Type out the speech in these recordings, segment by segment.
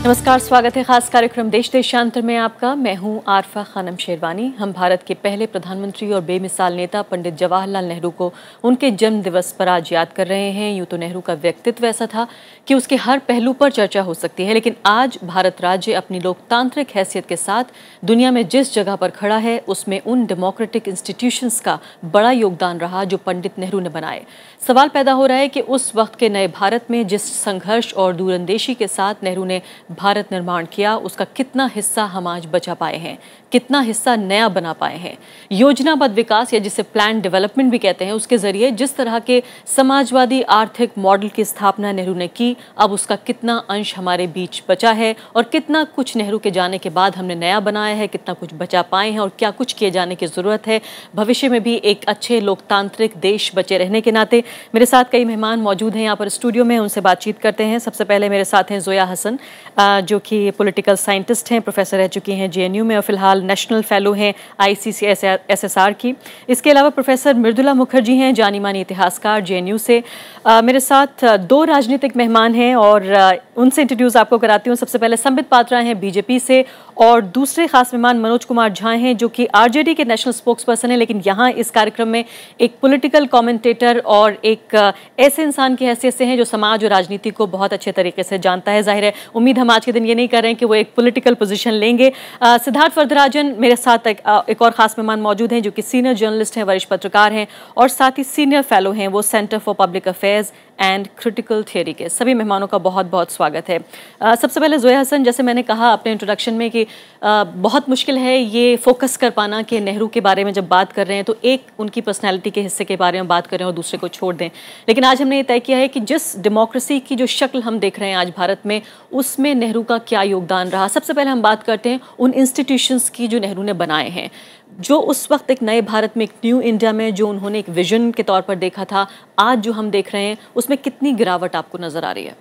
नमस्कार, स्वागत है खास कार्यक्रम देश देशांतर में आपका। मैं हूं आरफा खानम शेरवानी। हम भारत के पहले प्रधानमंत्री और बेमिसाल नेता पंडित जवाहरलाल नेहरू को उनके जन्म दिवस पर आज याद कर रहे हैं। यूं तो नेहरू का व्यक्तित्व ऐसा था कि उसके हर पहलू पर चर्चा हो सकती है, लेकिन आज भारत राज्य अपनी लोकतांत्रिक हैसियत के साथ दुनिया में जिस जगह पर खड़ा है उसमें उन डेमोक्रेटिक इंस्टीट्यूशंस का बड़ा योगदान रहा जो पंडित नेहरू ने बनाए। सवाल पैदा हो रहा है कि उस वक्त के नए भारत में जिस संघर्ष और दूरंदेशी के साथ नेहरू ने भारत निर्माण किया, उसका कितना हिस्सा हम आज बचा पाए हैं, कितना हिस्सा नया बना पाए हैं। योजनाबद्ध विकास या जिसे प्लान डेवलपमेंट भी कहते हैं, उसके जरिए जिस तरह के समाजवादी आर्थिक मॉडल की स्थापना नेहरू ने की, अब उसका कितना अंश हमारे बीच बचा है और कितना कुछ नेहरू के जाने के बाद हमने नया बनाया है, कितना कुछ बचा पाए हैं और क्या कुछ किए जाने की जरूरत है भविष्य में भी एक अच्छे लोकतांत्रिक देश बचे रहने के नाते। मेरे साथ कई मेहमान मौजूद हैं यहाँ पर स्टूडियो में, उनसे बातचीत करते हैं। सबसे पहले मेरे साथ हैं जोया हसन, जो कि पॉलिटिकल साइंटिस्ट हैं, प्रोफेसर रह चुकी हैं जेएनयू में और फिलहाल नेशनल फेलो हैं ICCSR की। इसके अलावा प्रोफेसर मृदुला मुखर्जी हैं, जानी मानी इतिहासकार जेएनयू से। मेरे साथ दो राजनीतिक मेहमान हैं और उनसे इंट्रोड्यूस आपको कराती हूँ। सबसे पहले संबित पात्रा हैं बीजेपी से और दूसरे खास मेहमान मनोज कुमार झा हैं, जो कि आरजेडी के नेशनल स्पोक्स पर्सन हैं, लेकिन यहाँ इस कार्यक्रम में एक पॉलिटिकल कमेंटेटर और एक ऐसे इंसान की हैसियत से हैं जो समाज और राजनीति को बहुत अच्छे तरीके से जानता है। जाहिर है उम्मीद हम आज के दिन ये नहीं कर रहे हैं कि वो एक पॉलिटिकल पोजीशन लेंगे। सिद्धार्थ वरदराजन मेरे साथ एक और खास मेहमान मौजूद हैं, जो कि सीनियर जर्नलिस्ट हैं, वरिष्ठ पत्रकार हैं और साथ ही सीनियर फेलो हैं, वो centre for public affairs and critical theory के। सभी मेहमानों का बहुत बहुत स्वागत है। सबसे पहले जोया हसन, जैसे मैंने कहा अपने इंट्रोडक्शन में कि बहुत मुश्किल है ये फोकस कर पाना कि नेहरू के बारे में जब बात कर रहे हैं तो एक उनकी पर्सनैलिटी के हिस्से के बारे में बात करें और दूसरे को छोड़ दें, लेकिन आज हमने ये तय किया है कि जिस डेमोक्रेसी की जो शक्ल हम देख रहे हैं आज भारत में, उसमें नेहरू का क्या योगदान रहा। सबसे पहले हम बात करते हैं उन इंस्टीट्यूशंस की जो नेहरू ने बनाए हैं, जो उस वक्त एक नए भारत में, एक न्यू इंडिया में जो उन्होंने एक विजन के तौर पर देखा था, आज जो हम देख रहे हैं उसमें कितनी गिरावट आपको नजर आ रही है?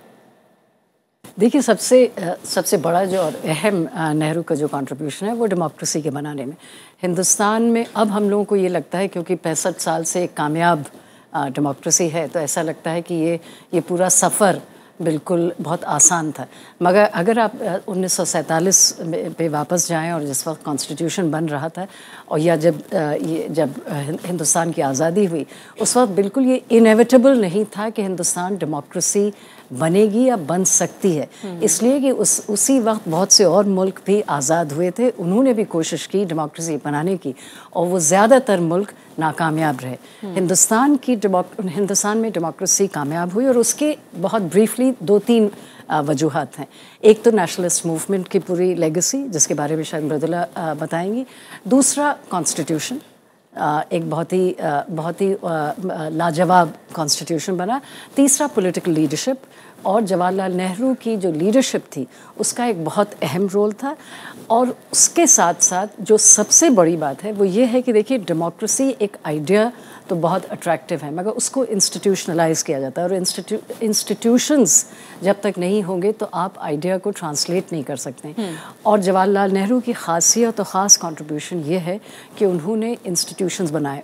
देखिए, सबसे बड़ा जो और अहम नेहरू का जो कंट्रीब्यूशन है वो डेमोक्रेसी के बनाने में। हिंदुस्तान में अब हम लोगों को ये लगता है, क्योंकि 65 साल से एक कामयाब डेमोक्रेसी है, तो ऐसा लगता है कि ये पूरा सफ़र बिल्कुल बहुत आसान था। मगर अगर आप 1947 पे वापस जाएं और जिस वक्त कॉन्स्टिट्यूशन बन रहा था और या जब हिंदुस्तान की आज़ादी हुई, उस वक्त बिल्कुल ये इनेविटेबल नहीं था कि हिंदुस्तान डेमोक्रेसी बनेगी या बन सकती है। इसलिए कि उसी वक्त बहुत से और मुल्क भी आज़ाद हुए थे, उन्होंने भी कोशिश की डेमोक्रेसी बनाने की और वो ज़्यादातर मुल्क नाकामयाब रहे। हिंदुस्तान में डेमोक्रेसी कामयाब हुई और उसके बहुत ब्रीफली 2-3 वजूहात हैं। एक तो नेशनलिस्ट मूवमेंट की पूरी लेगेसी, जिसके बारे में शायद मृदुला बताएंगी। दूसरा कॉन्स्टिट्यूशन, एक बहुत ही लाजवाब कॉन्स्टिट्यूशन बना। तीसरा पॉलिटिकल लीडरशिप, और जवाहरलाल नेहरू की जो लीडरशिप थी उसका एक बहुत अहम रोल था। और उसके साथ साथ जो सबसे बड़ी बात है वो ये है कि देखिए, डेमोक्रेसी एक आइडिया तो बहुत अट्रैक्टिव है, मगर उसको इंस्टीट्यूशनलाइज किया जाता है और इंस्टीट्यूशंस जब तक नहीं होंगे तो आप आइडिया को ट्रांसलेट नहीं कर सकते। और जवाहरलाल नेहरू की खासियत और ख़ास कंट्रीब्यूशन ये है कि उन्होंने इंस्टीट्यूशंस बनाए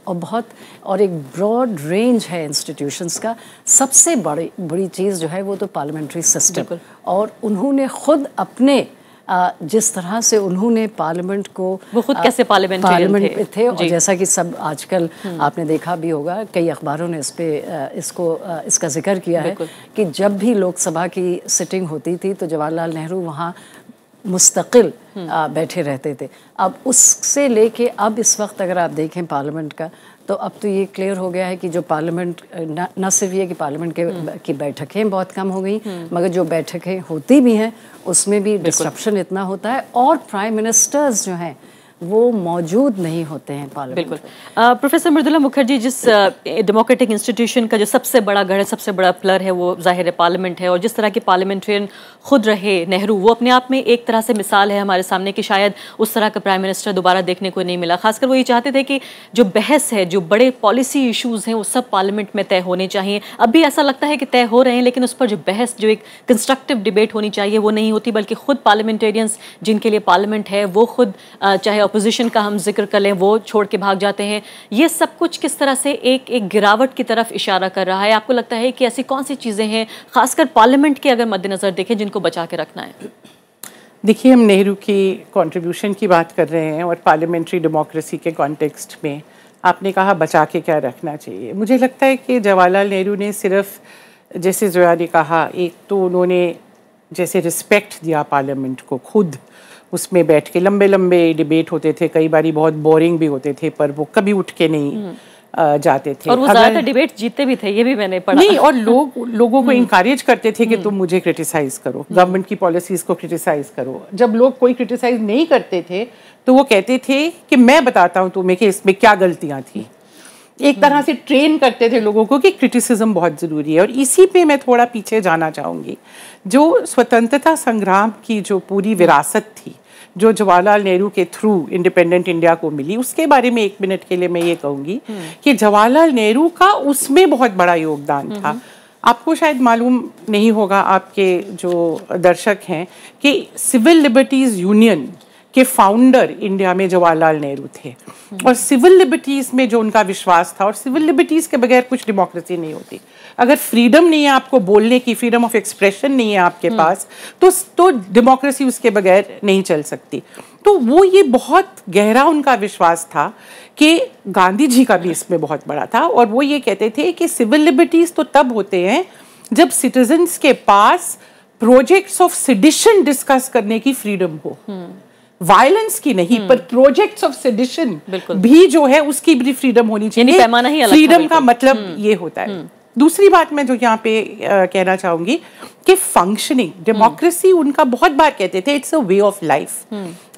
और एक ब्रॉड रेंज है इंस्टीट्यूशंस का। सबसे बड़ी चीज़ जो है वो तो पार्लियामेंट्री सिस्टम, और उन्होंने खुद अपने जिस तरह से उन्होंने पार्लियामेंट को, वो खुद कैसे पार्लियामेंट में थे और जैसा कि सब आजकल आपने देखा भी होगा, कई अखबारों ने इसका जिक्र किया है कि जब भी लोकसभा की सिटिंग होती थी तो जवाहरलाल नेहरू वहाँ मुस्तकिल बैठे रहते थे। अब उससे लेके अब इस वक्त अगर आप देखें पार्लियामेंट का, तो अब तो ये क्लियर हो गया है कि जो पार्लियामेंट, न सिर्फ ये कि पार्लियामेंट की बैठकें बहुत कम हो गई, मगर जो बैठकें होती भी हैं उसमें भी डिस्ट्रप्शन इतना होता है और प्राइम मिनिस्टर्स जो हैं वो मौजूद नहीं होते हैं पार्लियामेंट। बिल्कुल। प्रोफेसर मृदुला मुखर्जी, जिस डेमोक्रेटिक इंस्टीट्यूशन का जो सबसे बड़ा गढ़ है, सबसे बड़ा पिलर है, वो जाहिर है पार्लियामेंट है, और जिस तरह के पार्लियामेंट्रियन खुद रहे नेहरू, वो अपने आप में एक तरह से मिसाल है हमारे सामने कि शायद उस तरह का प्राइम मिनिस्टर दोबारा देखने को नहीं मिला। खासकर वो ये चाहते थे कि जो बहस है, जो बड़े पॉलिसी इशूज़ हैं, वो सब पार्लियामेंट में तय होने चाहिए। अब भी ऐसा लगता है कि तय हो रहे हैं, लेकिन उस पर जो बहस, जो एक कंस्ट्रक्टिव डिबेट होनी चाहिए, वो नहीं होती, बल्कि खुद पार्लियामेंटेरियंस जिनके लिए पार्लियामेंट है, वो खुद चाहे अपोजिशन का हम जिक्र कर लें, वो छोड़ के भाग जाते हैं। ये सब कुछ किस तरह से एक गिरावट की तरफ इशारा कर रहा है? आपको लगता है कि ऐसी कौन सी चीज़ें हैं, खासकर पार्लियामेंट के अगर मद्देनजर देखें, जिनको बचा के रखना है? देखिए, हम नेहरू की कंट्रीब्यूशन की बात कर रहे हैं और पार्लियामेंट्री डेमोक्रेसी के कॉन्टेक्स्ट में आपने कहा बचा के क्या रखना चाहिए। मुझे लगता है कि जवाहरलाल नेहरू ने सिर्फ, जैसे जोया ने कहा, एक तो उन्होंने जैसे रिस्पेक्ट दिया पार्लियामेंट को, खुद उसमें बैठ के लंबे लंबे डिबेट होते थे, कई बारी बहुत बोरिंग भी होते थे, पर वो कभी उठ के नहीं जाते थे और वो ज़्यादातर डिबेट जीतते भी थे, ये भी मैंने पढ़ा। नहीं, और लोगों को इनकरेज करते थे कि तुम मुझे क्रिटिसाइज करो, गवर्नमेंट की पॉलिसीज को क्रिटिसाइज करो। जब लोग कोई क्रिटिसाइज नहीं करते थे तो वो कहते थे कि मैं बताता हूँ तुम्हें कि इसमें क्या गलतियाँ थी। एक तरह से ट्रेन करते थे लोगों को कि क्रिटिसिज्म बहुत ज़रूरी है। और इसी पे मैं थोड़ा पीछे जाना चाहूँगी। जो स्वतंत्रता संग्राम की जो पूरी विरासत थी, जो जवाहरलाल नेहरू के थ्रू इंडिपेंडेंट इंडिया को मिली, उसके बारे में एक मिनट के लिए मैं ये कहूँगी कि जवाहरलाल नेहरू का उसमें बहुत बड़ा योगदान था। आपको शायद मालूम नहीं होगा, आपके जो दर्शक हैं, कि सिविल लिबर्टीज़ यूनियन के फाउंडर इंडिया में जवाहरलाल नेहरू थे। और सिविल लिबर्टीज़ में जो उनका विश्वास था, और सिविल लिबर्टीज़ के बगैर कुछ डेमोक्रेसी नहीं होती। अगर फ्रीडम नहीं है आपको बोलने की, फ्रीडम ऑफ एक्सप्रेशन नहीं है आपके पास, तो डेमोक्रेसी उसके बगैर नहीं चल सकती। तो वो ये बहुत गहरा उनका विश्वास था कि गांधी जी का भी इसमें बहुत बड़ा था। और वो ये कहते थे कि सिविल लिबर्टीज़ तो तब होते हैं जब सिटीजन्स के पास प्रोजेक्ट्स ऑफ सेडिशन डिस्कस करने की फ्रीडम हो, वायलेंस की नहीं, पर प्रोजेक्ट्स ऑफ सेडिशन भी जो है उसकी भी फ्रीडम होनी चाहिए। पैमाना ही अलग था। फ्रीडम का मतलब ये होता है। दूसरी बात मैं जो यहाँ पे कहना चाहूंगी कि फंक्शनिंग डेमोक्रेसी, उनका बहुत बार कहते थे it's a way of life.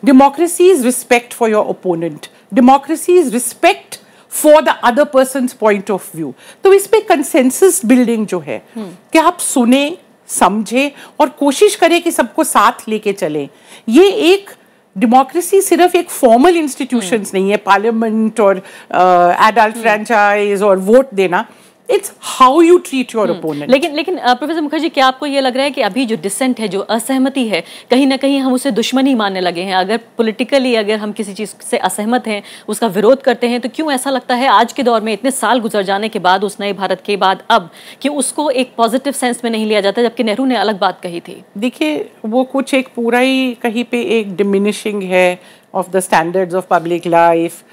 Democracy is respect for your opponent, democracy is respect for the other persons point of view. तो इस पे कंसेंसस बिल्डिंग जो है कि आप सुने, समझे और कोशिश करें कि सबको साथ लेके चलें, ये एक डेमोक्रेसी सिर्फ एक फॉर्मल इंस्टीट्यूशंस नहीं है, पार्लियामेंट और एडल्ट फ्रेंचाइज और वोट देना। It's how you treat your opponent. लेकिन प्रोफेसर मुखर्जी, क्या आपको ये लग रहा है कि अभी जो डिसेंट है, जो असहमति है, कहीं ना कहीं हम उसे दुश्मनी मानने लगे हैं? अगर पॉलिटिकली अगर हम किसी चीज़ से असहमत हैं, उसका विरोध करते हैं, तो क्यों ऐसा लगता है आज के दौर में, इतने साल गुजर जाने के बाद, उस नए भारत के बाद, अब कि उसको एक पॉजिटिव सेंस में नहीं लिया जाता, जबकि नेहरू ने अलग बात कही थी? देखिए, वो कुछ एक पूरा ही कहीं पे एक डिमिनिशिंग है of the standards of public life,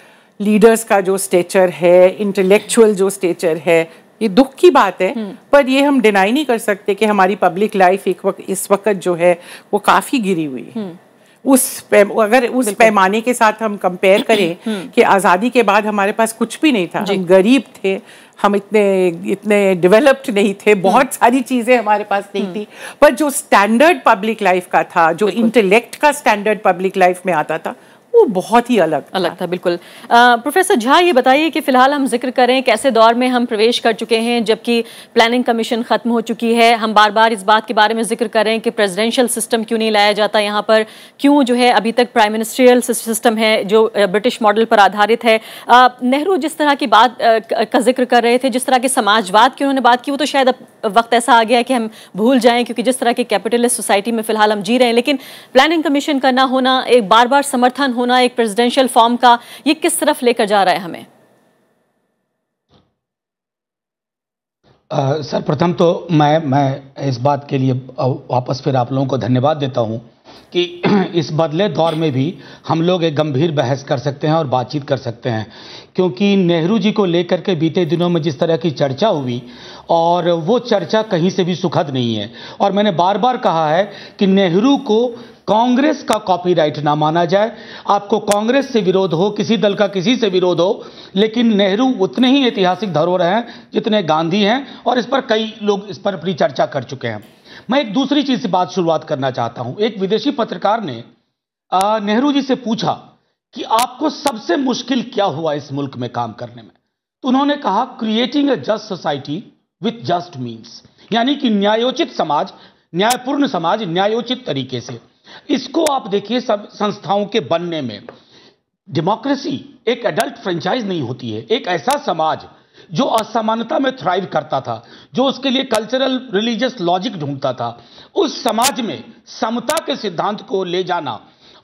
leaders का जो स्टेचर है, इंटेलेक्चुअल जो स्टेचर है, ये दुख की बात है। पर ये हम डिनाई नहीं कर सकते कि हमारी पब्लिक लाइफ इस वक्त जो है वो काफ़ी गिरी हुई है। अगर उस पैमाने के साथ हम कंपेयर करें कि आज़ादी के बाद हमारे पास कुछ भी नहीं था, हम गरीब थे, हम इतने डेवलप्ड नहीं थे, बहुत सारी चीज़ें हमारे पास नहीं थी, पर जो स्टैंडर्ड पब्लिक लाइफ का था, जो इंटेलेक्ट का स्टैंडर्ड पब्लिक लाइफ में आता था, वो बहुत ही अलग था। बिल्कुल। प्रोफेसर झा, ये बताइए कि फिलहाल हम जिक्र करें कैसे दौर में हम प्रवेश कर चुके हैं, जबकि प्लानिंग कमीशन खत्म हो चुकी है। हम बार बार इस बात के बारे में जिक्र करें कि प्रेसिडेंशियल सिस्टम क्यों नहीं लाया जाता यहाँ पर, क्यों जो है अभी तक प्राइम मिनिस्ट्रियल सिस्टम है जो ब्रिटिश मॉडल पर आधारित है। नेहरू जिस तरह की बात का जिक्र कर रहे थे, जिस तरह के समाजवाद की उन्होंने बात की, वो तो शायद अब वक्त ऐसा आ गया है कि हम भूल जाएं, क्योंकि जिस तरह की कैपिटलिस्ट सोसाइटी में फिलहाल हम जी रहे हैं। लेकिन प्लानिंग कमीशन का ना होना, एक बार बार समर्थन होना एक प्रेसिडेंशियल फॉर्म का, ये किस तरफ लेकर जा रहा है हमें? सर, प्रथम तो मैं इस बात के लिए वापस फिर आप लोगों को धन्यवाद देता हूं कि इस बदले दौर में भी हम लोग एक गंभीर बहस कर सकते हैं और बातचीत कर सकते हैं, क्योंकि नेहरू जी को लेकर के बीते दिनों में जिस तरह की चर्चा हुई, और वो चर्चा कहीं से भी सुखद नहीं है। और मैंने बार बार कहा है कि नेहरू को कांग्रेस का कॉपीराइट ना माना जाए। आपको कांग्रेस से विरोध हो, किसी दल का किसी से विरोध हो, लेकिन नेहरू उतने ही ऐतिहासिक धरोहर हैं जितने गांधी हैं, और इस पर कई लोग इस पर अपनी चर्चा कर चुके हैं। मैं एक दूसरी चीज से बात शुरुआत करना चाहता हूं। एक विदेशी पत्रकार ने नेहरू जी से पूछा कि आपको सबसे मुश्किल क्या हुआ इस मुल्क में काम करने में, तो उन्होंने कहा, creating a just society with just means, यानी कि न्यायोचित समाज, न्यायपूर्ण समाज, न्यायोचित तरीके से। इसको आप देखिए, सब संस्थाओं के बनने में डेमोक्रेसी एक एडल्ट फ्रेंचाइज नहीं होती है। एक ऐसा समाज जो असमानता में थ्राइव करता था, जो उसके लिए कल्चरल रिलीजियस लॉजिक ढूंढता था, उस समाज में समता के सिद्धांत को ले जाना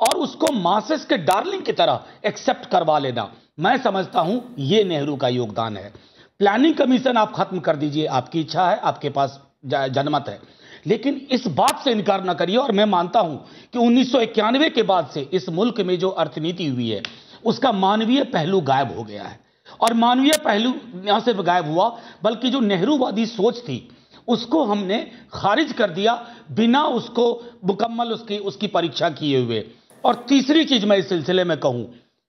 और उसको मासेस के डार्लिंग की तरह एक्सेप्ट करवा लेना, मैं समझता हूं ये नेहरू का योगदान है। प्लानिंग कमीशन आप खत्म कर दीजिए, आपकी इच्छा है, आपके पास जनमत है, लेकिन इस बात से इनकार ना करिए, और मैं मानता हूं कि 1991 के बाद से इस मुल्क में जो अर्थनीति हुई है उसका मानवीय पहलू गायब हो गया है। और मानवीय पहलू न सिर्फ गायब हुआ बल्कि जो नेहरूवादी सोच थी उसको हमने खारिज कर दिया बिना उसको मुकम्मल उसकी परीक्षा किए हुए। और तीसरी चीज मैं इस सिलसिले में कहूं,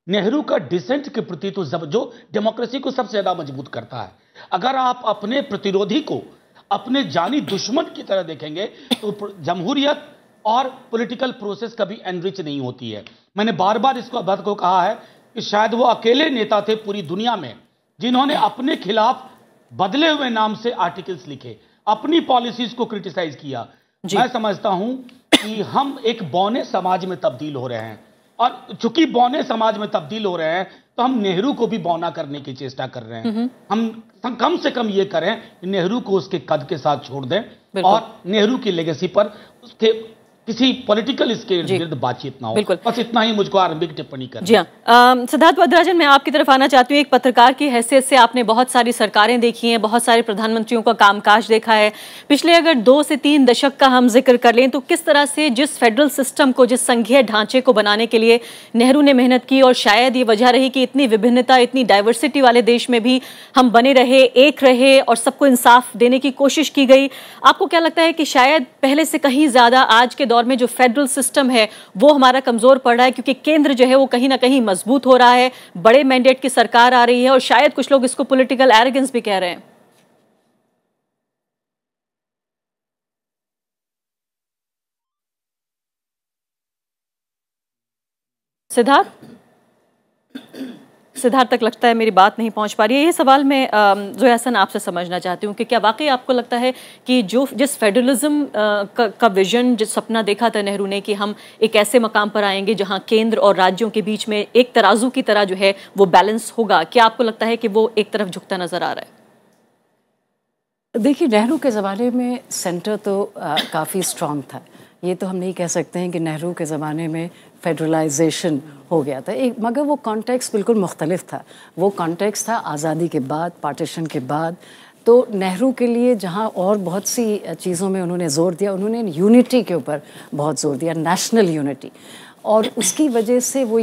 नेहरू का डिसेंट के प्रति तो जो डेमोक्रेसी को सबसे ज्यादा मजबूत करता है। अगर आप अपने प्रतिरोधी को अपने जानी दुश्मन की तरह देखेंगे तो जमहूरियत और पॉलिटिकल प्रोसेस कभी एनरिच नहीं होती है। मैंने बार बार इसको बात को कहा है कि शायद वो अकेले नेता थे पूरी दुनिया में जिन्होंने अपने खिलाफ बदले हुए नाम से आर्टिकल्स लिखे, अपनी पॉलिसीज को क्रिटिसाइज किया। मैं समझता हूं कि हम एक बौने समाज में तब्दील हो रहे हैं, और चूंकि बौने समाज में तब्दील हो रहे हैं तो हम नेहरू को भी बौना करने की चेष्टा कर रहे हैं। हम कम से कम ये करें कि नेहरू को उसके कद के साथ छोड़ दें और नेहरू की लेगेसी पर उसके किसी पॉलिटिकल इसके इर्द बातचीत ना हो। बस इतना ही मुझको आरंभिक टिप्पणी करनी। जी हाँ, सिद्धार्थ वरदराजन, मैं आपकी तरफ आना चाहती हूँ। एक पत्रकार की हैसियत से आपने बहुत सारी सरकारें देखी हैं, बहुत सारे प्रधानमंत्रियों का कामकाज देखा है। पिछले अगर 2 से 3 दशक का हम जिक्र कर लें तो किस तरह से जिस फेडरल सिस्टम को, जिस संघीय ढांचे को बनाने के लिए नेहरू ने मेहनत की, और शायद ये वजह रही कि इतनी विभिन्नता, इतनी डाइवर्सिटी वाले देश में भी हम बने रहे, एक रहे और सबको इंसाफ देने की कोशिश की गई। आपको क्या लगता है कि शायद पहले से कहीं ज्यादा आज के दौर में जो फेडरल सिस्टम है वो हमारा कमजोर पड़ रहा है, क्योंकि केंद्र जो है वो कहीं ना कहीं मजबूत हो रहा है, बड़े मैंडेट की सरकार आ रही है, और शायद कुछ लोग इसको पॉलिटिकल एरोगेंस भी कह रहे हैं? सिद्धार्थ तक लगता है मेरी बात नहीं पहुंच पा रही है। ये सवाल मैं ज़ोया हसन आपसे समझना चाहती हूँ कि क्या वाकई आपको लगता है कि जिस फेडरलिज्म का विजन, जिस सपना देखा था नेहरू ने कि हम एक ऐसे मकाम पर आएंगे जहां केंद्र और राज्यों के बीच में एक तराजू की तरह जो है वो बैलेंस होगा, क्या आपको लगता है कि वो एक तरफ झुकता नजर आ रहा है? देखिए, नेहरू के ज़माने में सेंटर तो काफ़ी स्ट्रॉन्ग था। ये तो हम नहीं कह सकते हैं कि नेहरू के ज़माने में फेडरलाइजेशन हो गया था, मगर वो कॉन्टेक्स्ट बिल्कुल मुख्तलिफ था। वो कॉन्टेक्स्ट था आज़ादी के बाद, पार्टीशन के बाद। तो नेहरू के लिए जहाँ और बहुत सी चीज़ों में उन्होंने ज़ोर दिया, उन्होंने यूनिटी के ऊपर बहुत ज़ोर दिया, नेशनल यूनिटी। और उसकी वजह से वो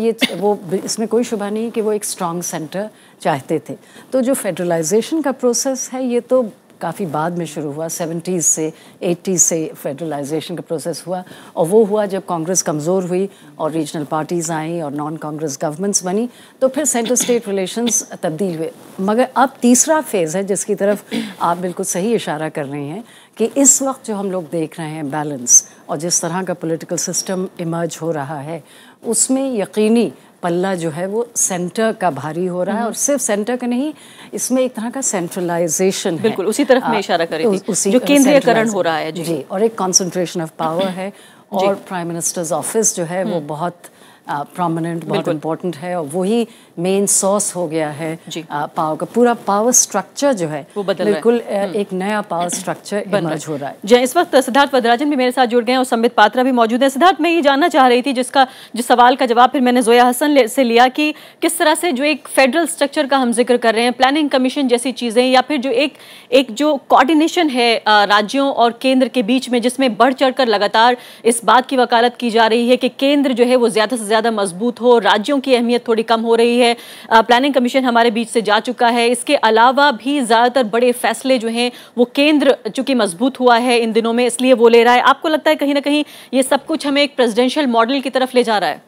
इसमें कोई शुबा नहीं कि वो एक स्ट्रॉन्ग सेंटर चाहते थे। तो जो फेडरलाइजेशन का प्रोसेस है ये तो काफ़ी बाद में शुरू हुआ, 70s से 80s से फेडरलाइजेशन का प्रोसेस हुआ, और वो हुआ जब कांग्रेस कमज़ोर हुई और रीजनल पार्टीज़ आई और नॉन कांग्रेस गवर्नमेंट्स बनी, तो फिर सेंटर स्टेट रिलेशंस तब्दील हुए। मगर अब तीसरा फेज़ है जिसकी तरफ आप बिल्कुल सही इशारा कर रहे हैं कि इस वक्त जो हम लोग देख रहे हैं बैलेंस और जिस तरह का पॉलिटिकल सिस्टम इमर्ज हो रहा है, उसमें यकीनी पल्ला जो है वो सेंटर का भारी हो रहा है। और सिर्फ सेंटर का नहीं, इसमें एक तरह का सेंट्रलाइजेशन है। बिल्कुल उसी तरफ मैं इशारा कर रही थी, जो केंद्रीयकरण हो रहा है। जी, और एक कंसंट्रेशन ऑफ पावर है। और प्राइम मिनिस्टर्स ऑफिस जो है वो बहुत प्रोमिनेंट, बहुत इम्पोर्टेंट है, और वही मेन सोर्स हो गया है पावर का। पूरा पावर स्ट्रक्चर जो है वो बिल्कुल एक नया पावर स्ट्रक्चर इमर्ज हो रहा है। जी, इस वक्त सिद्धार्थ वरदराजन भी मेरे साथ जुड़ गए हैं और संबित पात्रा भी मौजूद हैं। सिद्धार्थ, मैं ये जानना चाह रही थी जिस सवाल का जवाब फिर मैंने ज़ोया हसन से लिया कि किस तरह से जो एक फेडरल स्ट्रक्चर का हम जिक्र कर रहे हैं, प्लानिंग कमीशन जैसी चीज़ें, या फिर जो एक जो कोऑर्डिनेशन है राज्यों और केंद्र के बीच में, जिसमें बढ़ चढ़ कर लगातार इस बात की वकालत की जा रही है कि केंद्र जो है वो ज़्यादा से ज़्यादा मजबूत हो, राज्यों की अहमियत थोड़ी कम हो रही है। प्लानिंग कमीशन हमारे बीच से जा चुका है। इसके अलावा भी ज्यादातर बड़े फैसले जो हैं वो केंद्र चूंकि मजबूत हुआ है इन दिनों में, इसलिए वो ले रहा है। आपको लगता है कहीं ना कहीं ये सब कुछ हमें एक प्रेसिडेंशियल मॉडल की तरफ ले जा रहा है?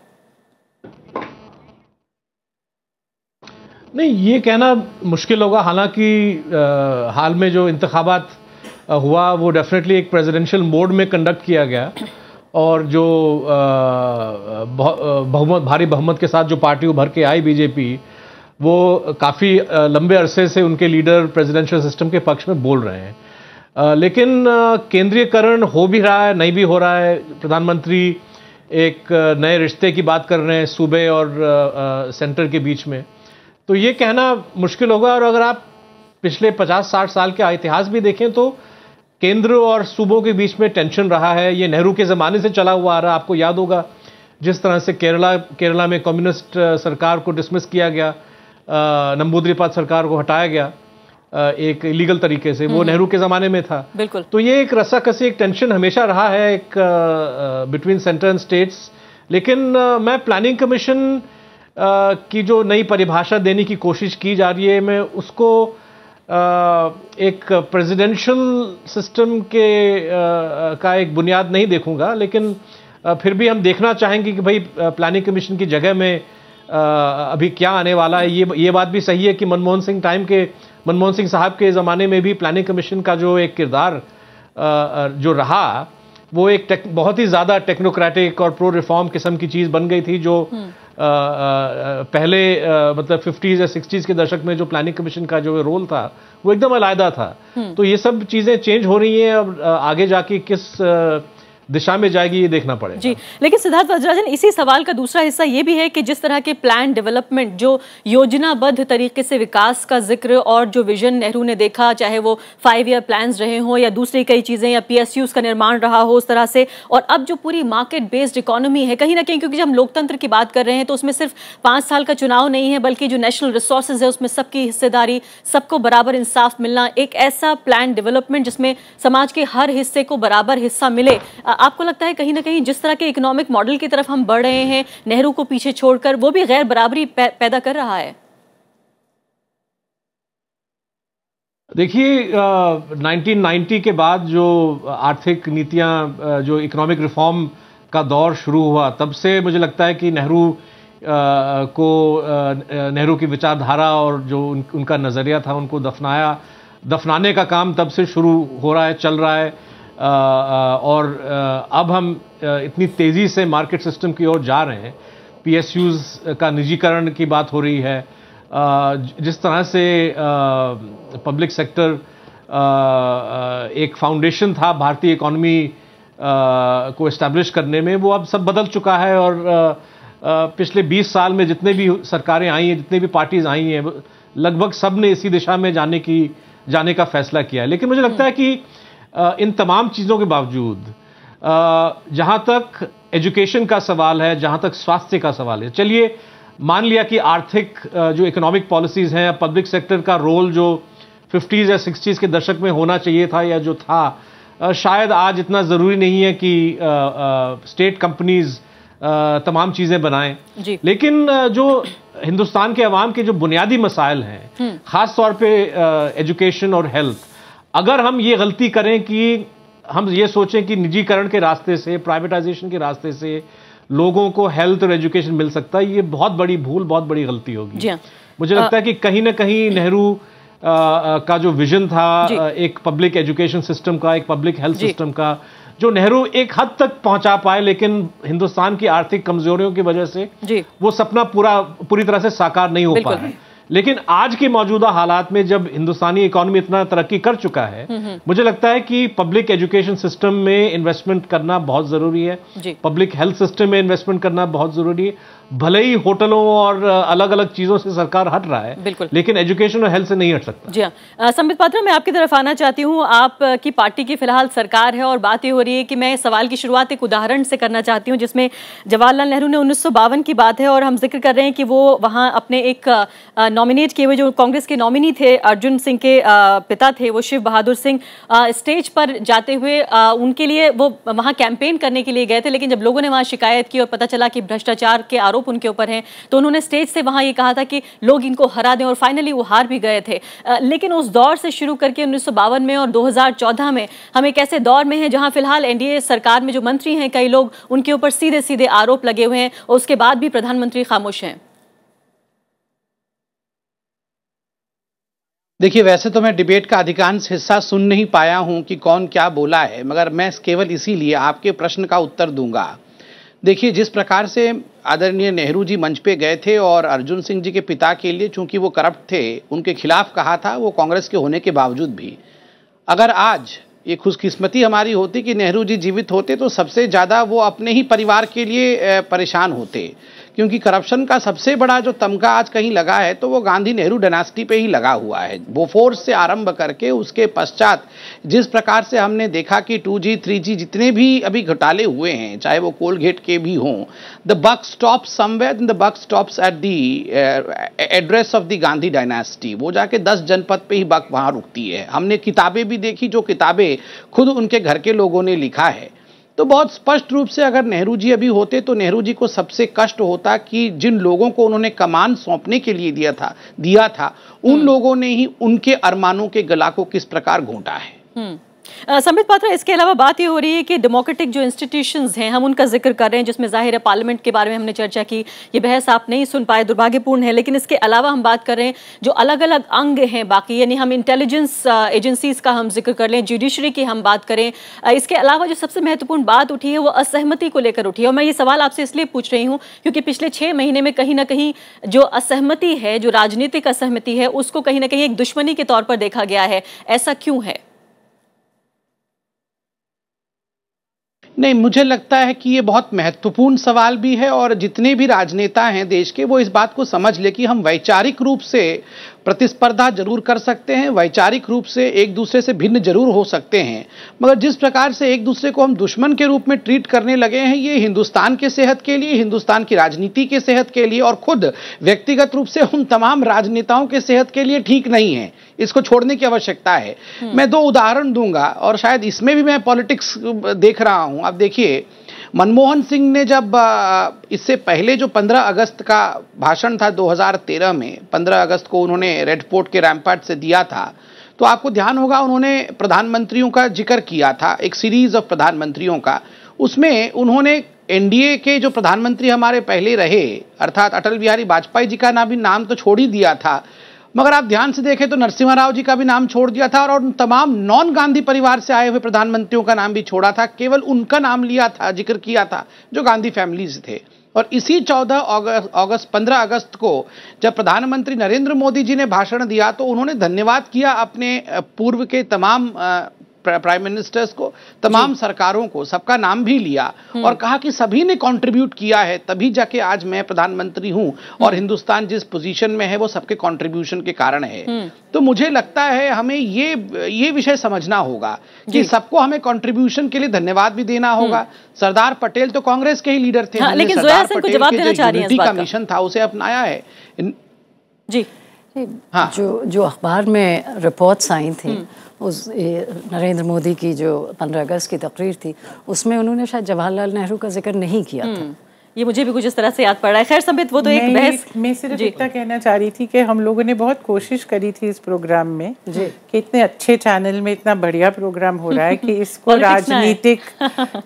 नहीं, ये कहना मुश्किल होगा। हालांकि हाल में जो इंतखाबात हुआ वो डेफिनेटली एक प्रेसिडेंशियल मोड में कंडक्ट किया गया, और जो भारी बहुमत के साथ जो पार्टी उभर के आई बीजेपी, वो काफ़ी लंबे अरसे से उनके लीडर प्रेसिडेंशियल सिस्टम के पक्ष में बोल रहे हैं। लेकिन केंद्रीयकरण हो भी रहा है, नहीं भी हो रहा है। प्रधानमंत्री एक नए रिश्ते की बात कर रहे हैं सूबे और सेंटर के बीच में, तो ये कहना मुश्किल होगा। और अगर आप पिछले 50-60 साल के इतिहास भी देखें तो केंद्र और सूबों के बीच में टेंशन रहा है। ये नेहरू के ज़माने से चला हुआ आ रहा है। आपको याद होगा जिस तरह से केरला में कम्युनिस्ट सरकार को डिसमिस किया गया, नंबूदिरीपाद सरकार को हटाया गया, एक इलीगल तरीके से, वो नेहरू के ज़माने में था। बिल्कुल। तो ये एक रस्साकसी, एक टेंशन हमेशा रहा है एक बिटवीन सेंटर एंड स्टेट्स। लेकिन मैं प्लानिंग कमीशन की जो नई परिभाषा देने की कोशिश की जा रही है, मैं उसको एक प्रेसिडेंशियल सिस्टम के का एक बुनियाद नहीं देखूंगा, लेकिन फिर भी हम देखना चाहेंगे कि भाई प्लानिंग कमीशन की जगह में अभी क्या आने वाला है। ये बात भी सही है कि मनमोहन सिंह साहब के ज़माने में भी प्लानिंग कमीशन का जो एक किरदार जो रहा, वो एक बहुत ही ज़्यादा टेक्नोक्रेटिक और प्रो रिफॉर्म किस्म की चीज़ बन गई थी, जो पहले मतलब 50s या 60s के दशक में जो प्लानिंग कमीशन का जो रोल था वो एकदम अलग था। तो ये सब चीज़ें चेंज हो रही हैं, अब आगे जाके किस दिशा में जाएगी ये देखना पड़ेगा। जी, लेकिन सिद्धार्थ वज्रराजन, इसी सवाल का दूसरा हिस्सा ये भी है कि जिस तरह के प्लान डेवलपमेंट, जो योजनाबद्ध तरीके से विकास का जिक्र और जो विजन नेहरू ने देखा, चाहे वो 5 ईयर प्लान्स रहे हों या दूसरी कई चीज़ें या PSUs का निर्माण रहा हो उस तरह से, और अब जो पूरी मार्केट बेस्ड इकोनॉमी है कहीं ना कहीं, क्योंकि जब हम लोकतंत्र की बात कर रहे हैं तो उसमें सिर्फ 5 साल का चुनाव नहीं है, बल्कि जो नेशनल रिसोर्सेज है उसमें सबकी हिस्सेदारी, सबको बराबर इंसाफ मिलना, एक ऐसा प्लान डेवलपमेंट जिसमें समाज के हर हिस्से को बराबर हिस्सा मिले, आपको लगता है कहीं ना कहीं जिस तरह के इकोनॉमिक मॉडल की तरफ हम बढ़ रहे हैं नेहरू को पीछे छोड़कर, वो भी गैर बराबरी पैदा कर रहा है? देखिए, 1990 के बाद जो आर्थिक नीतियां, जो इकोनॉमिक रिफॉर्म का दौर शुरू हुआ, तब से मुझे लगता है कि नेहरू की विचारधारा और जो उनका नज़रिया था, उनको दफनाने का काम तब से शुरू हो रहा है, चल रहा है। और अब हम इतनी तेज़ी से मार्केट सिस्टम की ओर जा रहे हैं, PSUs का निजीकरण की बात हो रही है, जिस तरह से पब्लिक सेक्टर एक फाउंडेशन था भारतीय इकोनॉमी को एस्टैब्लिश करने में, वो अब सब बदल चुका है। और पिछले 20 साल में जितने भी सरकारें आई हैं, जितने भी पार्टीज आई हैं, लगभग सब ने इसी दिशा में जाने का फैसला किया है। लेकिन मुझे लगता है कि इन तमाम चीज़ों के बावजूद, जहाँ तक एजुकेशन का सवाल है, जहाँ तक स्वास्थ्य का सवाल है, चलिए मान लिया कि आर्थिक जो इकोनॉमिक पॉलिसीज़ हैं, पब्लिक सेक्टर का रोल जो 50s या 60s के दशक में होना चाहिए था या जो था, शायद आज इतना ज़रूरी नहीं है कि स्टेट कंपनीज तमाम चीज़ें बनाएं। लेकिन जो हिंदुस्तान के अवाम के जो बुनियादी मसाइल हैं, ख़ास तौर पे एजुकेशन और हेल्थ, अगर हम ये गलती करें कि हम ये सोचें कि निजीकरण के रास्ते से, प्राइवेटाइजेशन के रास्ते से लोगों को हेल्थ और एजुकेशन मिल सकता है, ये बहुत बड़ी भूल, बहुत बड़ी गलती होगी। मुझे लगता है कि कहीं ना कहीं नेहरू का जो विजन था एक पब्लिक एजुकेशन सिस्टम का, एक पब्लिक हेल्थ सिस्टम का, जो नेहरू एक हद तक पहुंचा पाए, लेकिन हिंदुस्तान की आर्थिक कमजोरियों की वजह से वो सपना पूरी तरह से साकार नहीं हो पाया। लेकिन आज के मौजूदा हालात में जब हिंदुस्तानी इकोनॉमी इतना तरक्की कर चुका है, मुझे लगता है कि पब्लिक एजुकेशन सिस्टम में इन्वेस्टमेंट करना बहुत जरूरी है, पब्लिक हेल्थ सिस्टम में इन्वेस्टमेंट करना बहुत जरूरी है। भले ही होटलों और अलग अलग चीजों से सरकार हट रहा है, लेकिन एजुकेशन और हेल्थ से नहीं हट सकता। जी हाँ, संबित पात्रा, मैं आपकी तरफ आना चाहती हूँ। आपकी पार्टी की फिलहाल सरकार है और बात ये हो रही है कि मैं सवाल की शुरुआत एक उदाहरण से करना चाहती हूँ, जिसमें जवाहरलाल नेहरू ने 1952 की बात है और हम जिक्र कर रहे हैं कि वो वहाँ अपने एक नॉमिनेट किए हुए जो कांग्रेस के नॉमिनी थे, अर्जुन सिंह के पिता थे, वो शिव बहादुर सिंह, स्टेज पर जाते हुए उनके लिए वो वहाँ कैंपेन करने के लिए गए थे। लेकिन जब लोगों ने वहाँ शिकायत की और पता चला कि भ्रष्टाचार के आरोप उनके ऊपर हैं, तो उन्होंने स्टेज से वहाँ ये कहा था कि लोग इनको हरा दें, और फाइनली वो हार भी गए थे। लेकिन उस दौर से शुरू करके 1952 में और 2014 में हम एक ऐसे दौर में हैं जहाँ फिलहाल NDA सरकार में जो मंत्री हैं, कई लोग उनके ऊपर सीधे सीधे आरोप लगे हुए हैं और उसके बाद भी प्रधानमंत्री खामोश हैं। देखिए, वैसे तो मैं डिबेट का अधिकांश हिस्सा सुन नहीं पाया हूं कि कौन क्या बोला है, मगर मैं केवल इसीलिए आपके प्रश्न का उत्तर दूंगा। देखिए, जिस प्रकार से आदरणीय नेहरू जी मंच पे गए थे और अर्जुन सिंह जी के पिता के लिए, चूंकि वो करप्ट थे, उनके खिलाफ कहा था, वो कांग्रेस के होने के बावजूद भी, अगर आज ये खुशकिस्मती हमारी होती कि नेहरू जी जीवित होते तो सबसे ज़्यादा वो अपने ही परिवार के लिए परेशान होते, क्योंकि करप्शन का सबसे बड़ा जो तमगा आज कहीं लगा है तो वो गांधी नेहरू डायनास्टी पे ही लगा हुआ है। बोफोर्स से आरंभ करके उसके पश्चात जिस प्रकार से हमने देखा कि 2G 3G जितने भी अभी घोटाले हुए हैं, चाहे वो कोलगेट के भी हों, the buck stops somewhere and the buck stops at the address of the Gandhi dynasty. वो जाके 10 जनपद पे ही बक वहां रुकती है। हमने किताबें भी देखी, जो किताबें खुद उनके घर के लोगों ने लिखा है। तो बहुत स्पष्ट रूप से अगर नेहरू जी अभी होते तो नेहरू जी को सबसे कष्ट होता कि जिन लोगों को उन्होंने कमान सौंपने के लिए दिया था उन लोगों ने ही उनके अरमानों के गला को किस प्रकार घोंटा है। संबित पात्रा, इसके अलावा बात ये हो रही है कि डेमोक्रेटिक जो इंस्टीट्यूशंस हैं, हम उनका जिक्र कर रहे हैं, जिसमें जाहिर है पार्लियामेंट के बारे में हमने चर्चा की, ये बहस आप नहीं सुन पाए, दुर्भाग्यपूर्ण है। लेकिन इसके अलावा हम बात कर रहे हैं जो अलग अलग अंग हैं बाकी, यानी हम इंटेलिजेंस एजेंसीज का हम जिक्र कर लें, जुडिशरी की हम बात करें। इसके अलावा जो सबसे महत्वपूर्ण बात उठी है वो असहमति को लेकर उठी है। और मैं ये सवाल आपसे इसलिए पूछ रही हूँ क्योंकि पिछले 6 महीने में कहीं ना कहीं जो असहमति है, जो राजनीतिक असहमति है, उसको कहीं ना कहीं एक दुश्मनी के तौर पर देखा गया है। ऐसा क्यों है? नहीं, मुझे लगता है कि ये बहुत महत्वपूर्ण सवाल भी है और जितने भी राजनेता हैं देश के, वो इस बात को समझ ले कि हम वैचारिक रूप से प्रतिस्पर्धा जरूर कर सकते हैं, वैचारिक रूप से एक दूसरे से भिन्न जरूर हो सकते हैं, मगर जिस प्रकार से एक दूसरे को हम दुश्मन के रूप में ट्रीट करने लगे हैं, ये हिंदुस्तान के सेहत के लिए, हिंदुस्तान की राजनीति के सेहत के लिए और खुद व्यक्तिगत रूप से उन तमाम राजनेताओं के सेहत के लिए ठीक नहीं है। इसको छोड़ने की आवश्यकता है। मैं 2 उदाहरण दूंगा और शायद इसमें भी मैं पॉलिटिक्स देख रहा हूं। अब देखिए, मनमोहन सिंह ने जब इससे पहले जो 15 अगस्त का भाषण था 2013 में, 15 अगस्त को उन्होंने रेड फोर्ट के रैम्पार्ट से दिया था, तो आपको ध्यान होगा उन्होंने प्रधानमंत्रियों का जिक्र किया था, एक सीरीज ऑफ प्रधानमंत्रियों का। उसमें उन्होंने एनडीए के जो प्रधानमंत्री हमारे पहले रहे, अर्थात अटल बिहारी वाजपेयी जी का नाम तो छोड़ ही दिया था, मगर आप ध्यान से देखें तो नरसिम्हा राव जी का भी नाम छोड़ दिया था और उन तमाम नॉन गांधी परिवार से आए हुए प्रधानमंत्रियों का नाम भी छोड़ा था। केवल उनका नाम लिया था, जिक्र किया था जो गांधी फैमिली से थे। और इसी 15 अगस्त को जब प्रधानमंत्री नरेंद्र मोदी जी ने भाषण दिया तो उन्होंने धन्यवाद किया अपने पूर्व के तमाम प्राइम मिनिस्टर्स को, तमाम सरकारों को, सबका नाम भी लिया और कहा कि सभी ने कंट्रीब्यूट किया है, तभी जाके आज मैं प्रधानमंत्री हूं और हिंदुस्तान जिस पोजीशन में है वो सबके कंट्रीब्यूशन के कारण है। तो मुझे लगता है हमें ये विषय समझना होगा कि सबको हमें कंट्रीब्यूशन के लिए धन्यवाद भी देना होगा। सरदार पटेल तो कांग्रेस के ही लीडर थे, हाँ, लेकिन सरदार पटेल के जो यूनिटी का मिशन था उसे अपनाया है। जी हाँ, जो अखबार में रिपोर्ट्स आई थी उस नरेंद्र मोदी की जो 15 अगस्त की तकरीर थी, उसमें उन्होंने शायद जवाहरलाल नेहरू का जिक्र नहीं किया था। ये मुझे भी कुछ इस तरह से याद पड़ रहा है। खैर संबित, वो तो एक बहस। मैं सिर्फ इतना कहना चाह रही थी कि हम लोगों ने बहुत कोशिश करी थी इस प्रोग्राम में कि इतने अच्छे चैनल में इतना बढ़िया प्रोग्राम हो रहा है कि इसको राजनीतिक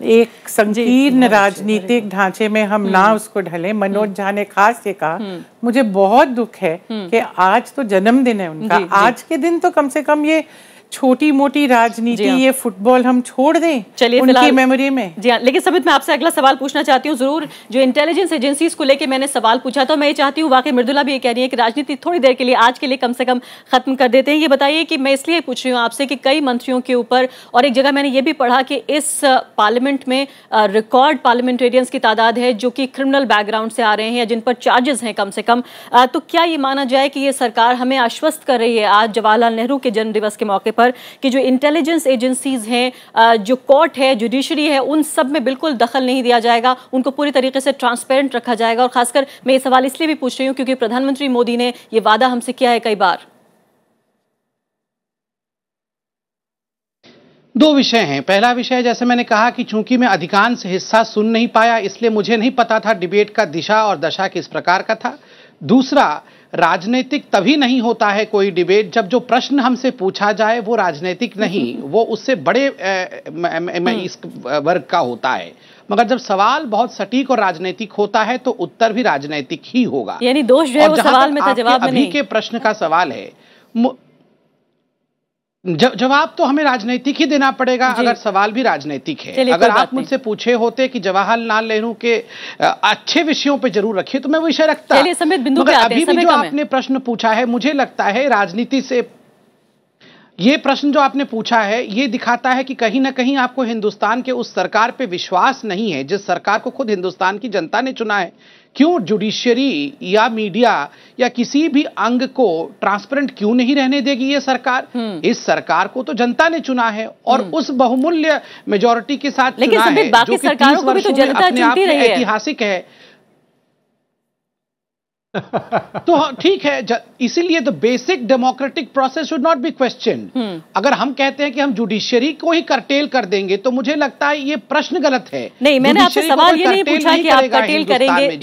एक संकीर्ण राजनीतिक ढांचे में हम ना उसको ढले। मनोज झा ने खास ये कहा, मुझे बहुत दुख है कि आज तो जन्मदिन है उनका, आज के दिन तो कम से कम ये छोटी मोटी राजनीति, ये फुटबॉल हम छोड़ दें चलिए उनकी मेमोरी में। जी हाँ, लेकिन समित मैं आपसे अगला सवाल पूछना चाहती हूँ जरूर। जो इंटेलिजेंस एजेंसीज को लेके मैंने सवाल पूछा था, मैं ये चाहती हूँ, वाकई मृदुला भी ये कह रही है कि राजनीति थोड़ी देर के लिए, आज के लिए कम से कम खत्म कर देते हैं। ये बताइए कि मैं इसलिए पूछ रही हूँ आपसे कि कई मंत्रियों के ऊपर, और एक जगह मैंने ये भी पढ़ा कि इस पार्लियामेंट में रिकॉर्ड पार्लियामेंटेरियंस की तादाद है जो कि क्रिमिनल बैकग्राउंड से आ रहे हैं या जिन पर चार्जेस हैं कम से कम। तो क्या ये माना जाए कि ये सरकार हमें आश्वस्त कर रही है आज जवाहरलाल नेहरू के जन्म दिवस के मौके पर कि जो इंटेलिजेंस एजेंसीज हैं, जो कोर्ट है, जुडिशरी है, उन सब में बिल्कुल दखल नहीं दिया जाएगा, उनको पूरी तरीके से ट्रांसपेरेंट रखा जाएगा? और खासकर मैं ये सवाल इसलिए भी पूछ रही हूँ क्योंकि प्रधानमंत्री मोदी ने ये वादा हमसे किया है कई बार। 2 विषय हैं। पहला विषय, जैसे मैंने कहा कि चूंकि मैं अधिकांश हिस्सा सुन नहीं पाया, इसलिए मुझे नहीं पता था डिबेट का दिशा और दशा किस प्रकार का था। दूसरा, राजनीतिक तभी नहीं होता है कोई डिबेट जब जो प्रश्न हमसे पूछा जाए वो राजनीतिक नहीं, वो उससे बड़े इस वर्ग का होता है। मगर जब सवाल बहुत सटीक और राजनीतिक होता है तो उत्तर भी राजनीतिक ही होगा। यानी दोष जो है वो सवाल में था, जवाब में नहीं। अभी के प्रश्न का सवाल है, जवाब तो हमें राजनीतिक ही देना पड़ेगा अगर सवाल भी राजनीतिक है। अगर आप मुझसे पूछे होते कि जवाहरलाल नेहरू के अच्छे विषयों पे जरूर रखिए तो मैं वो विषय रखता। मगर अभी भी जो आपने प्रश्न पूछा है, मुझे लगता है ये प्रश्न जो आपने पूछा है ये दिखाता है कि कहीं ना कहीं आपको हिंदुस्तान के उस सरकार पे विश्वास नहीं है जिस सरकार को खुद हिंदुस्तान की जनता ने चुना है। क्यों जुडिशरी या मीडिया या किसी भी अंग को ट्रांसपेरेंट क्यों नहीं रहने देगी ये सरकार? इस सरकार को तो जनता ने चुना है और उस बहुमूल्य मेजॉरिटी के साथ चुना है, बाकी सरकारों को भी तो जनता चुनती रही है। ऐतिहासिक है। तो ठीक है, इसीलिए the basic democratic process should not be question. अगर हम कहते हैं कि हम जुडिशरी को ही कर्टेल कर देंगे तो मुझे लगता है ये प्रश्न गलत है। नहीं, मैंने आपसे सवाल ये नहीं पूछा कि आप कर्टेल करेंगे,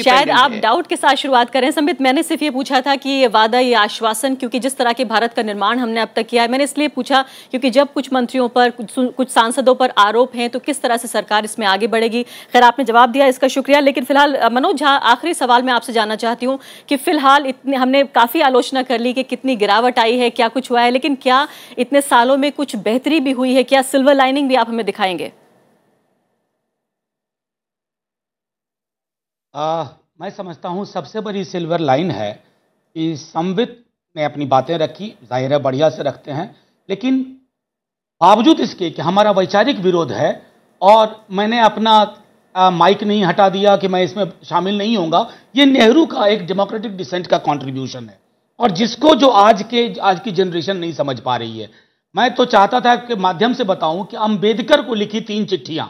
शायद आप डाउट के साथ शुरुआत करें। संबित, मैंने सिर्फ ये पूछा था कि ये वादा, ये आश्वासन, क्योंकि जिस तरह के भारत का निर्माण हमने अब तक किया है, मैंने इसलिए पूछा क्योंकि जब कुछ मंत्रियों पर, कुछ सांसदों पर आरोप हैं तो किस तरह से सरकार इसमें आगे बढ़ेगी। खैर, आपने जवाब दिया, इसका शुक्रिया। लेकिन फिलहाल मनोज झा, आखिरी सवाल मैं आपसे जानना चाहती हूं कि फिलहाल इतने हमने काफी आलोचना कर ली कि कितनी गिरावट आई है, क्या कुछ हुआ है, लेकिन क्या इतने सालों में कुछ बेहतरी भी हुई है? क्या सिल्वर लाइनिंग भी आप हमें दिखाएंगे? मैं समझता हूं सबसे बड़ी सिल्वर लाइन है कि संबित ने अपनी बातें रखी, जाहिर है बढ़िया से रखते हैं, लेकिन बावजूद इसके कि हमारा वैचारिक विरोध है और मैंने अपना माइक नहीं हटा दिया कि मैं इसमें शामिल नहीं होऊंगा, ये नेहरू का एक डेमोक्रेटिक डिसेंट का कंट्रीब्यूशन है और जिसको जो आज की जनरेशन नहीं समझ पा रही है। मैं तो चाहता था कि माध्यम से बताऊं कि अंबेडकर को लिखी 3 चिट्ठियां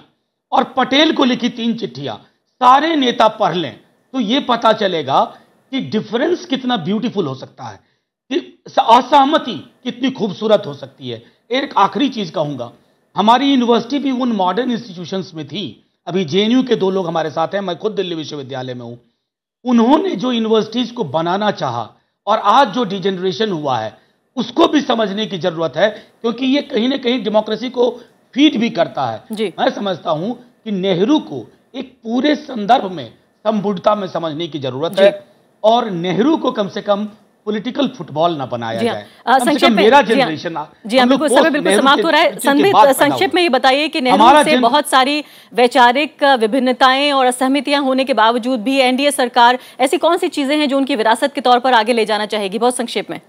और पटेल को लिखी 3 चिट्ठियां सारे नेता पढ़ लें तो ये पता चलेगा कि डिफरेंस कितना ब्यूटीफुल हो सकता है, कि असहमति कितनी खूबसूरत हो सकती है। एक आखिरी चीज कहूंगा, हमारी यूनिवर्सिटी भी उन मॉडर्न इंस्टीट्यूशंस में थी। अभी जेएनयू के 2 लोग हमारे साथ हैं, मैं खुद दिल्ली विश्वविद्यालय में हूं। उन्होंने जो यूनिवर्सिटीज को बनाना चाहा और आज जो डिजेनरेशन हुआ है उसको भी समझने की जरूरत है, क्योंकि ये कहीं ना कहीं डेमोक्रेसी को फीड भी करता है। मैं समझता हूं कि नेहरू को एक पूरे संदर्भ में, संपूर्णता में समझने की जरूरत है और नेहरू को कम से कम पॉलिटिकल फुटबॉल ना बनाया जाए। संक्षेप में, मेरा जनरेशन बिल्कुल समय बिल्कुल समाप्त हो रहा है। संबित, संक्षेप में ये बताइए कि नेहरू से बहुत सारी वैचारिक विभिन्नताएं और असहमतियां होने के बावजूद भी एनडीए सरकार ऐसी कौन सी चीजें हैं जो उनकी विरासत के तौर पर आगे ले जाना चाहेगी? बहुत संक्षेप में।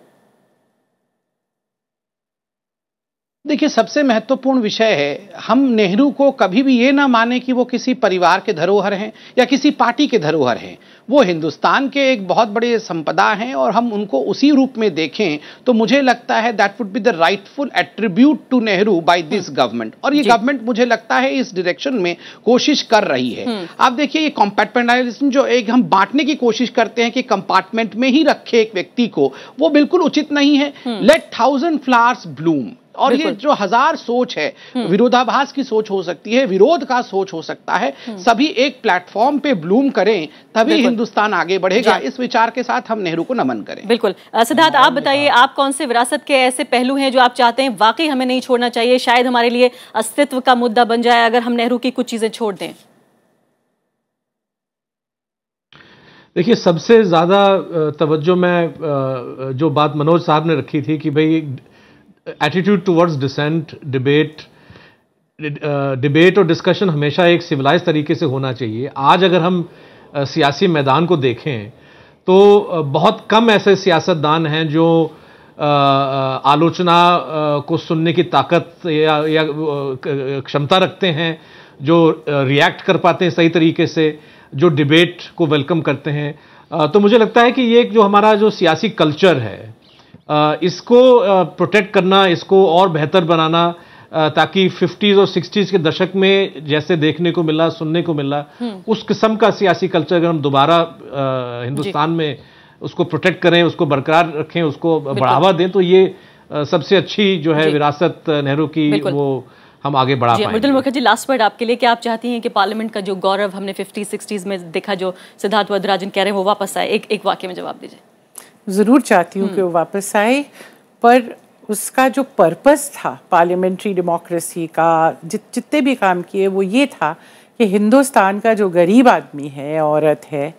देखिए, सबसे महत्वपूर्ण विषय है, हम नेहरू को कभी भी ये ना माने कि वो किसी परिवार के धरोहर हैं या किसी पार्टी के धरोहर हैं। वो हिंदुस्तान के एक बहुत बड़े संपदा हैं और हम उनको उसी रूप में देखें तो मुझे लगता है that would be the rightful attribute to Nehru by this government. और ये गवर्नमेंट मुझे लगता है इस डायरेक्शन में कोशिश कर रही है। आप देखिए, ये कंपार्टमेंटलाइजेशन जो एक हम बांटने की कोशिश करते हैं कि कंपार्टमेंट में ही रखे एक व्यक्ति को, वो बिल्कुल उचित नहीं है। Let 1000 flowers bloom. और ये जो 1000 सोच है, विरोधाभास की सोच हो सकती है, विरोध का सोच हो सकता है, सभी एक प्लेटफॉर्म पे ब्लूम करें तभी हिंदुस्तान आगे बढ़ेगा। इस विचार के साथ हम नेहरू को नमन करें। बिल्कुल। सिद्धार्थ, आप बताइए, आप कौन से विरासत के ऐसे पहलू हैं जो आप चाहते हैं वाकई हमें नहीं छोड़ना चाहिए, शायद हमारे लिए अस्तित्व का मुद्दा बन जाए अगर हम नेहरू की कुछ चीजें छोड़ दें? देखिए, सबसे ज्यादा तवज्जो में जो बात मनोज साहब ने रखी थी कि भाई एटीट्यूड टुवर्ड्स डिसेंट, डिबेट और डिस्कशन हमेशा एक सिविलाइज तरीके से होना चाहिए। आज अगर हम सियासी मैदान को देखें तो बहुत कम ऐसे सियासतदान हैं जो आलोचना को सुनने की ताकत या क्षमता रखते हैं, जो रिएक्ट कर पाते हैं सही तरीके से, जो डिबेट को वेलकम करते हैं। तो मुझे लगता है कि ये जो हमारा जो सियासी कल्चर है, इसको प्रोटेक्ट करना, इसको और बेहतर बनाना, ताकि 50s और 60s के दशक में जैसे देखने को मिला, सुनने को मिला, उस किस्म का सियासी कल्चर अगर हम दोबारा हिंदुस्तान में उसको प्रोटेक्ट करें, उसको बरकरार रखें, उसको बढ़ावा दें, तो ये सबसे अच्छी जो है विरासत नेहरू की, वो हम आगे बढ़ा पाएंगे। मृदुल मुखर्जी, लास्ट वर्ड आपके लिए, क्या आप चाहती हैं कि पार्लियामेंट का जो गौरव हमने 50s-60s में देखा, जो सिद्धार्थ वरदराजन कह रहे हैं, वो वापस आए? एक वाक्य में जवाब दीजिए। ज़रूर चाहती हूँ कि वो वापस आए, पर उसका जो पर्पस था पार्लियामेंट्री डेमोक्रेसी का, जितने भी काम किए, वो ये था कि हिंदुस्तान का जो गरीब आदमी है, औरत है,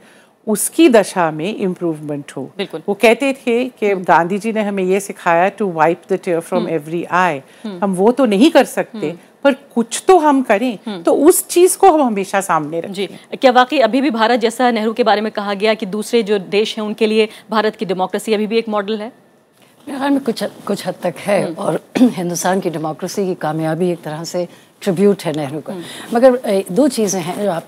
उसकी दशा में इम्प्रूवमेंट हो। वो कहते थे कि गांधी जी ने हमें ये सिखाया to wipe the tear from every eye. हम वो तो नहीं कर सकते, पर कुछ तो हम करें, तो उस चीज को हम हमेशा सामने रखें। जी, क्या वाकई अभी भी भारत, जैसा नेहरू के बारे में कहा गया कि दूसरे जो देश हैं उनके लिए भारत की डेमोक्रेसी अभी भी एक मॉडल है? मेरे ख्याल में कुछ हद तक है, और हिंदुस्तान की डेमोक्रेसी की कामयाबी एक तरह से ट्रिब्यूट है नेहरू का। मगर दो चीज़ें हैं जो आप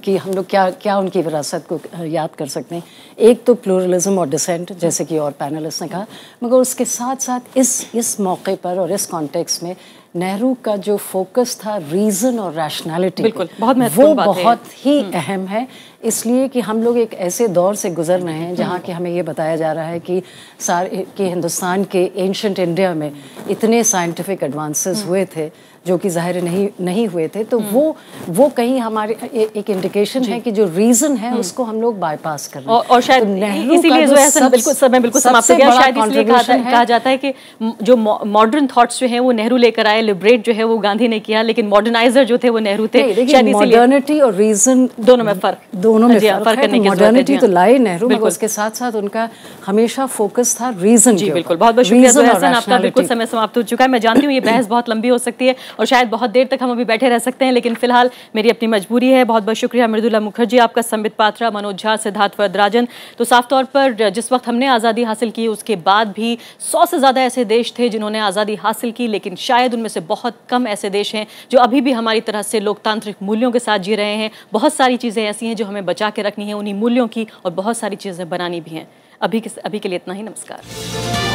कि हम लोग क्या उनकी विरासत को याद कर सकते हैं। एक तो प्लूरलिज्म और डिसेंट, जैसे कि और पैनलिस्ट ने कहा, मगर उसके साथ साथ इस मौके पर और इस कॉन्टेक्स्ट में नेहरू का जो फोकस था रीज़न और रैशनैलिटी, बिल्कुल बहुत महत्वपूर्ण बात है, वो बहुत ही अहम है। इसलिए कि हम लोग एक ऐसे दौर से गुजर रहे हैं जहाँ कि हमें ये बताया जा रहा है कि हिंदुस्तान के एंशंट इंडिया में इतने साइंटिफिक एडवांसेस हुए थे जो कि ज़ाहिर नहीं हुए थे। तो वो कहीं हमारे एक इंडिकेशन है कि जो रीज़न है उसको हम लोग बाईपास कर रहे हैं। और शायद इसीलिए जो है बिल्कुल समाप्त हो गया। शायद इसलिए कहा जाता है कि जो मॉडर्न थॉट्स जो हैं वो नेहरू लेकर आए, लिबरेट जो है वो गांधी ने किया, लेकिन मॉडर्नाइजर जो थे वो नेहरू थे। शायद मॉडर्निटी और रीजन दोनों में फर्क करने की मॉडर्निटी तो लाए नेहरू, मगर उसके साथ साथ उनका हमेशा फोकस था रीजन। जी बिल्कुल, बहुत बहुत शुक्रिया हसन, आपका बिल्कुल समय समाप्त हो चुका है। मैं जानती हूँ ये बहस बहुत लंबी हो सकती है और शायद बहुत देर तक हम अभी बैठे रह सकते हैं, लेकिन फिलहाल मेरी अपनी मजबूरी है। बहुत बहुत शुक्रिया मृदुला मुखर्जी आपका, संबित पात्रा, मनोज झा, सिद्धार्थ वरदराजन। तो साफ तौर पर जिस वक्त हमने आज़ादी हासिल की उसके बाद भी 100 से ज़्यादा ऐसे देश थे जिन्होंने आज़ादी हासिल की, लेकिन शायद उनमें से बहुत कम ऐसे देश हैं जो अभी भी हमारी तरह से लोकतांत्रिक मूल्यों के साथ जी रहे हैं। बहुत सारी चीज़ें ऐसी हैं जो हमें बचा के रखनी है उन्हीं मूल्यों की, और बहुत सारी चीज़ें बनानी भी हैं। अभी के लिए इतना ही। नमस्कार।